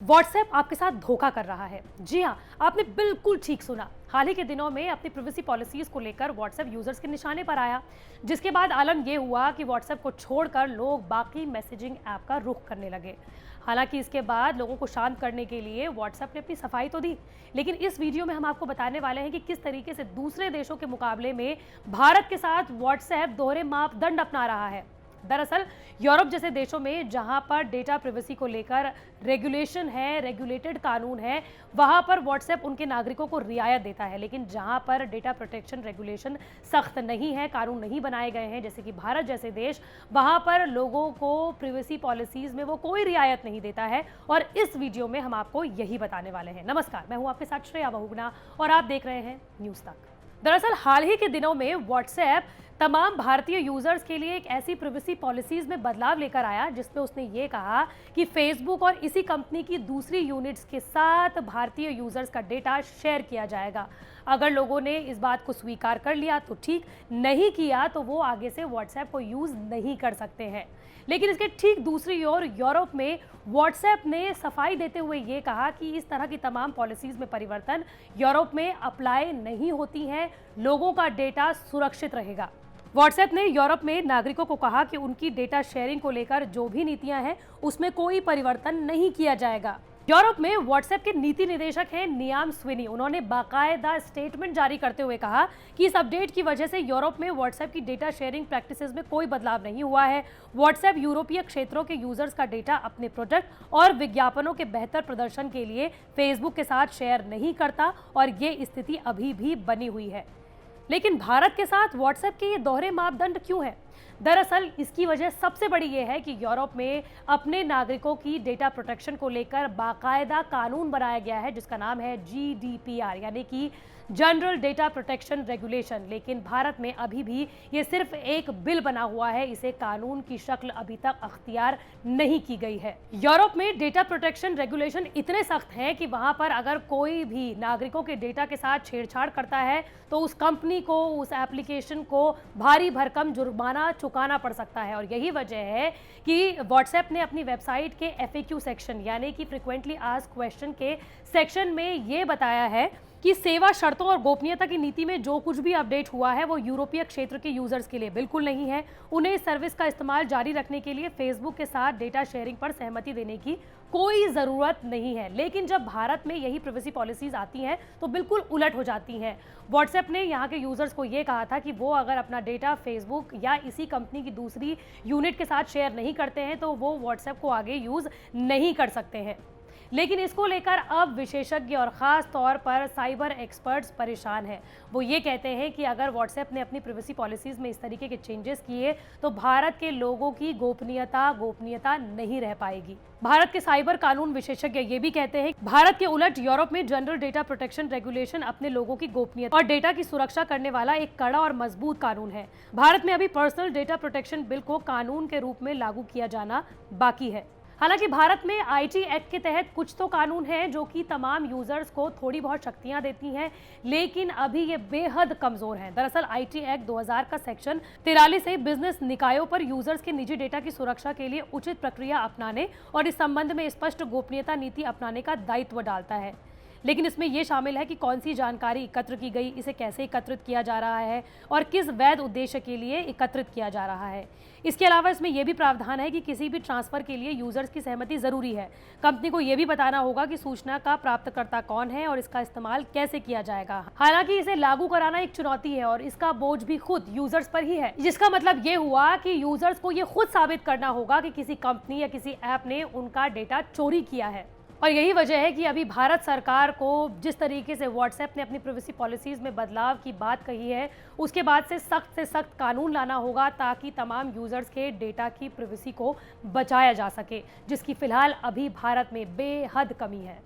WhatsApp आपके साथ धोखा कर रहा है। जी हाँ, आपने बिल्कुल ठीक सुना। हाल ही के दिनों में अपनी प्राइवेसी पॉलिसीज को लेकर व्हाट्सएप यूजर्स के निशाने पर आया, जिसके बाद आलम यह हुआ कि व्हाट्सएप को छोड़कर लोग बाकी मैसेजिंग ऐप का रुख करने लगे। हालांकि इसके बाद लोगों को शांत करने के लिए व्हाट्सएप ने अपनी सफाई तो दी, लेकिन इस वीडियो में हम आपको बताने वाले हैं कि किस तरीके से दूसरे देशों के मुकाबले में भारत के साथ व्हाट्सएप दोहरे मापदंड अपना रहा है। दरअसल यूरोप जैसे देशों में जहां पर डेटा प्राइवेसी को लेकर रेगुलेशन है, रेगुलेटेड कानून है, वहां पर व्हाट्सएप उनके नागरिकों को रियायत देता है। लेकिन जहां पर डेटा प्रोटेक्शन रेगुलेशन सख्त नहीं है, कानून नहीं बनाए गए हैं, जैसे कि भारत जैसे देश, वहां पर लोगों को प्राइवेसी पॉलिसीज में वो कोई रियायत नहीं देता है। और इस वीडियो में हम आपको यही बताने वाले हैं। नमस्कार, मैं हूं आपके साथ श्रेया बहुगुणा और आप देख रहे हैं न्यूज तक। दरअसल हाल ही के दिनों में व्हाट्सएप तमाम भारतीय यूजर्स के लिए एक ऐसी प्राइवेसी पॉलिसीज में बदलाव लेकर आया जिसमें उसने ये कहा कि फेसबुक और इसी कंपनी की दूसरी यूनिट्स के साथ भारतीय यूजर्स का डेटा शेयर किया जाएगा। अगर लोगों ने इस बात को स्वीकार कर लिया तो ठीक, नहीं किया तो वो आगे से व्हाट्सएप को यूज नहीं कर सकते हैं। लेकिन इसके ठीक दूसरी ओर यूरोप में व्हाट्सएप ने सफाई देते हुए ये कहा कि इस तरह की तमाम पॉलिसीज में परिवर्तन यूरोप में अप्लाई नहीं होती हैं, लोगों का डेटा सुरक्षित रहेगा। व्हाट्सएप ने यूरोप में नागरिकों को कहा कि उनकी डेटा शेयरिंग को लेकर जो भी नीतियां हैं उसमें कोई परिवर्तन नहीं किया जाएगा। यूरोप में व्हाट्सएप के नीति निदेशक हैं नियाम स्विनी। उन्होंने बाकायदा स्टेटमेंट जारी करते हुए कहा कि इस अपडेट की वजह से यूरोप में व्हाट्सएप की डेटा शेयरिंग प्रैक्टिसेस में कोई बदलाव नहीं हुआ है। व्हाट्सएप यूरोपीय क्षेत्रों के यूजर्स का डेटा अपने प्रोडक्ट और विज्ञापनों के बेहतर प्रदर्शन के लिए फेसबुक के साथ शेयर नहीं करता और ये स्थिति अभी भी बनी हुई है। लेकिन भारत के साथ व्हाट्सएप के ये दोहरे मापदंड क्यों हैं? दरअसल इसकी वजह सबसे बड़ी ये है कि यूरोप में अपने नागरिकों की डेटा प्रोटेक्शन को लेकर बाकायदा कानून बनाया गया है जिसका नाम है GDPR, यानी कि जनरल डेटा प्रोटेक्शन रेगुलेशन। लेकिन भारत में अभी भी ये सिर्फ एक बिल बना हुआ है, इसे कानून की शक्ल अभी तक अख्तियार नहीं की गई है। यूरोप में डेटा प्रोटेक्शन रेगुलेशन इतने सख्त हैं कि वहां पर अगर कोई भी नागरिकों के डेटा के साथ छेड़छाड़ करता है तो उस कंपनी को, उस एप्लीकेशन को भारी भरकम जुर्माना चुकाना पड़ सकता है। और यही वजह है कि व्हाट्सएप ने अपनी वेबसाइट के FAQ सेक्शन, यानी कि फ्रिक्वेंटली आस्क्ड क्वेश्चन के सेक्शन में ये बताया है कि सेवा शर्तों और गोपनीयता की नीति में जो कुछ भी अपडेट हुआ है वो यूरोपीय क्षेत्र के यूजर्स के लिए बिल्कुल नहीं है। उन्हें इस सर्विस का इस्तेमाल जारी रखने के लिए फेसबुक के साथ डेटा शेयरिंग पर सहमति देने की कोई ज़रूरत नहीं है। लेकिन जब भारत में यही प्राइवेसी पॉलिसीज आती हैं तो बिल्कुल उलट हो जाती हैं। व्हाट्सएप ने यहाँ के यूजर्स को ये कहा था कि वो अगर अपना डेटा फेसबुक या इसी कंपनी की दूसरी यूनिट के साथ शेयर नहीं करते हैं तो वो व्हाट्सएप को आगे यूज़ नहीं कर सकते हैं। लेकिन इसको लेकर अब विशेषज्ञ और ख़ास तौर पर साइबर एक्सपर्ट्स परेशान हैं। वो ये कहते हैं कि अगर व्हाट्सएप ने अपनी प्राइवेसी पॉलिसीज़ में इस तरीके के चेंजेस किए तो भारत के लोगों की गोपनीयता नहीं रह पाएगी। भारत के साइबर कानून विशेषज्ञ ये भी कहते हैं कि भारत के उलट यूरोप में जनरल डेटा प्रोटेक्शन रेगुलेशन अपने लोगों की गोपनीयता और डेटा की सुरक्षा करने वाला एक कड़ा और मजबूत कानून है। भारत में अभी पर्सनल डेटा प्रोटेक्शन बिल को कानून के रूप में लागू किया जाना बाकी है। हालांकि भारत में IT एक्ट के तहत कुछ तो कानून हैं जो कि तमाम यूजर्स को थोड़ी बहुत शक्तियां देती हैं, लेकिन अभी ये बेहद कमजोर हैं। दरअसल IT एक्ट 2000 का सेक्शन 43 से बिजनेस निकायों पर यूजर्स के निजी डेटा की सुरक्षा के लिए उचित प्रक्रिया अपनाने और इस संबंध में स्पष्ट गोपनीयता नीति अपनाने का दायित्व डालता है। लेकिन इसमें यह शामिल है कि कौन सी जानकारी एकत्र की गई, इसे कैसे एकत्रित किया जा रहा है और किस वैध उद्देश्य के लिए एकत्रित किया जा रहा है। इसके अलावा इसमें यह भी प्रावधान है कि किसी भी ट्रांसफर के लिए यूजर्स की सहमति जरूरी है। कंपनी को यह भी बताना होगा कि सूचना का प्राप्तकर्ता कौन है और इसका इस्तेमाल कैसे किया जाएगा। हालांकि इसे लागू कराना एक चुनौती है और इसका बोझ भी खुद यूजर्स पर ही है, जिसका मतलब ये हुआ कि यूजर्स को ये खुद साबित करना होगा कि किसी कंपनी या किसी ऐप ने उनका डेटा चोरी किया है। और यही वजह है कि अभी भारत सरकार को जिस तरीके से व्हाट्सएप ने अपनी प्राइवेसी पॉलिसीज में बदलाव की बात कही है, उसके बाद से सख्त कानून लाना होगा ताकि तमाम यूजर्स के डेटा की प्राइवेसी को बचाया जा सके, जिसकी फिलहाल अभी भारत में बेहद कमी है।